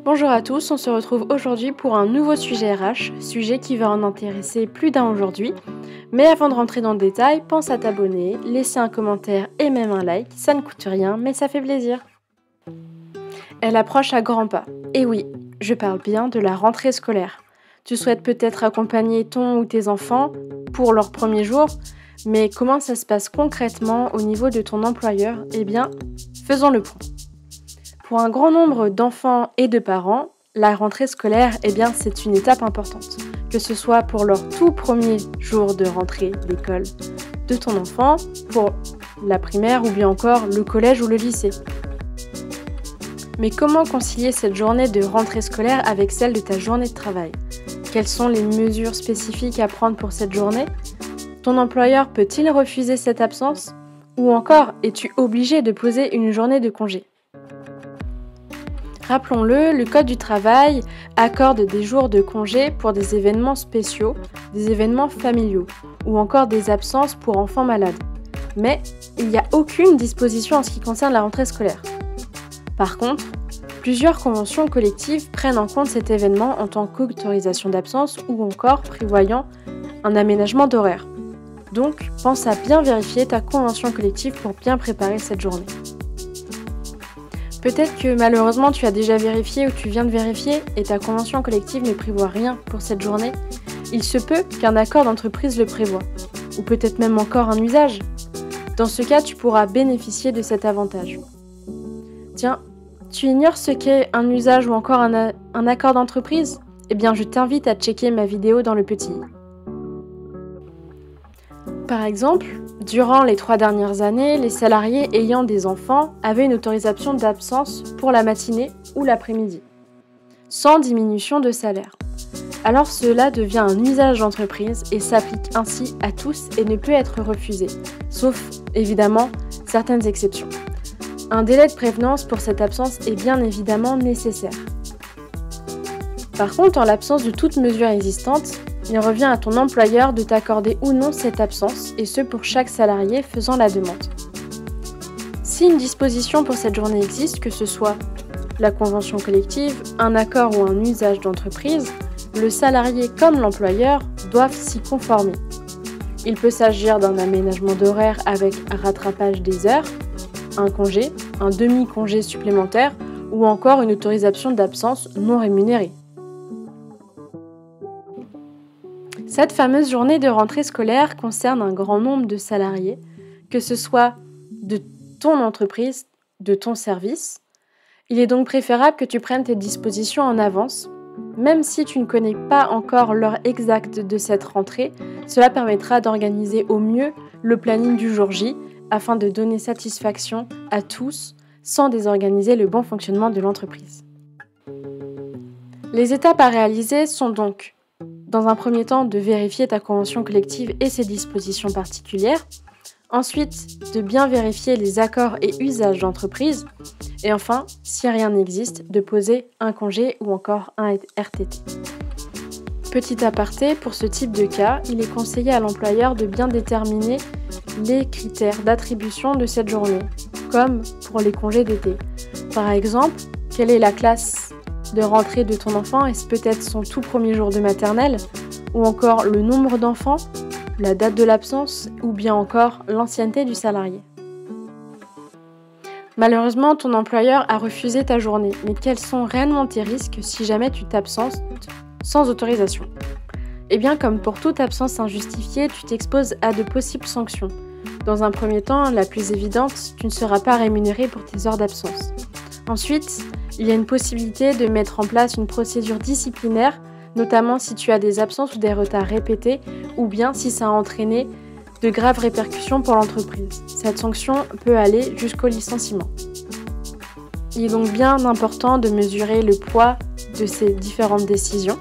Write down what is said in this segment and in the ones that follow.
Bonjour à tous, on se retrouve aujourd'hui pour un nouveau sujet RH, sujet qui va en intéresser plus d'un aujourd'hui. Mais avant de rentrer dans le détail, pense à t'abonner, laisser un commentaire et même un like, ça ne coûte rien mais ça fait plaisir. Elle approche à grands pas. Et oui, je parle bien de la rentrée scolaire. Tu souhaites peut-être accompagner ton ou tes enfants pour leur premier jour, mais comment ça se passe concrètement au niveau de ton employeur ? Eh bien, faisons le point. Pour un grand nombre d'enfants et de parents, la rentrée scolaire, c'est une étape importante. Que ce soit pour leur tout premier jour de rentrée d'école de ton enfant, pour la primaire ou bien encore le collège ou le lycée. Mais comment concilier cette journée de rentrée scolaire avec celle de ta journée de travail ? Quelles sont les mesures spécifiques à prendre pour cette journée ? Ton employeur peut-il refuser cette absence ? Ou encore, es-tu obligé de poser une journée de congé ? Rappelons-le, le Code du travail accorde des jours de congé pour des événements spéciaux, des événements familiaux ou encore des absences pour enfants malades. Mais il n'y a aucune disposition en ce qui concerne la rentrée scolaire. Par contre, plusieurs conventions collectives prennent en compte cet événement en tant qu'autorisation d'absence ou encore prévoyant un aménagement d'horaire. Donc, pense à bien vérifier ta convention collective pour bien préparer cette journée. Peut-être que malheureusement tu as déjà vérifié ou tu viens de vérifier et ta convention collective ne prévoit rien pour cette journée. Il se peut qu'un accord d'entreprise le prévoie, ou peut-être même encore un usage. Dans ce cas, tu pourras bénéficier de cet avantage. Tiens, tu ignores ce qu'est un usage ou encore un accord d'entreprise ? Eh bien, je t'invite à checker ma vidéo dans le petit. Par exemple, durant les 3 dernières années, les salariés ayant des enfants avaient une autorisation d'absence pour la matinée ou l'après-midi, sans diminution de salaire. Alors cela devient un usage d'entreprise et s'applique ainsi à tous et ne peut être refusé, sauf évidemment certaines exceptions. Un délai de prévenance pour cette absence est bien évidemment nécessaire. Par contre, en l'absence de toute mesure existante, il revient à ton employeur de t'accorder ou non cette absence, et ce pour chaque salarié faisant la demande. Si une disposition pour cette journée existe, que ce soit la convention collective, un accord ou un usage d'entreprise, le salarié comme l'employeur doivent s'y conformer. Il peut s'agir d'un aménagement d'horaire avec rattrapage des heures, un congé, un demi-congé supplémentaire ou encore une autorisation d'absence non rémunérée. Cette fameuse journée de rentrée scolaire concerne un grand nombre de salariés, que ce soit de ton entreprise, de ton service. Il est donc préférable que tu prennes tes dispositions en avance. Même si tu ne connais pas encore l'heure exacte de cette rentrée, cela permettra d'organiser au mieux le planning du jour J afin de donner satisfaction à tous sans désorganiser le bon fonctionnement de l'entreprise. Les étapes à réaliser sont donc dans un premier temps, de vérifier ta convention collective et ses dispositions particulières. Ensuite, de bien vérifier les accords et usages d'entreprise. Et enfin, si rien n'existe, de poser un congé ou encore un RTT. Petit aparté, pour ce type de cas, il est conseillé à l'employeur de bien déterminer les critères d'attribution de cette journée, comme pour les congés d'été. Par exemple, quelle est la classe de rentrée de ton enfant? Est-ce peut-être son tout premier jour de maternelle? Ou encore le nombre d'enfants, la date de l'absence ou bien encore l'ancienneté du salarié? Malheureusement, ton employeur a refusé ta journée, mais quels sont réellement tes risques si jamais tu t'absentes sans autorisation? Eh bien, comme pour toute absence injustifiée, tu t'exposes à de possibles sanctions. Dans un premier temps, la plus évidente, tu ne seras pas rémunéré pour tes heures d'absence. Ensuite, il y a une possibilité de mettre en place une procédure disciplinaire, notamment si tu as des absences ou des retards répétés, ou bien si ça a entraîné de graves répercussions pour l'entreprise. Cette sanction peut aller jusqu'au licenciement. Il est donc bien important de mesurer le poids de ces différentes décisions.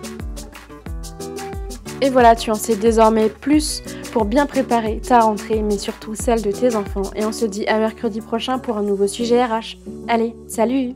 Et voilà, tu en sais désormais plus pour bien préparer ta rentrée, mais surtout celle de tes enfants. Et on se dit à mercredi prochain pour un nouveau sujet RH. Allez, salut!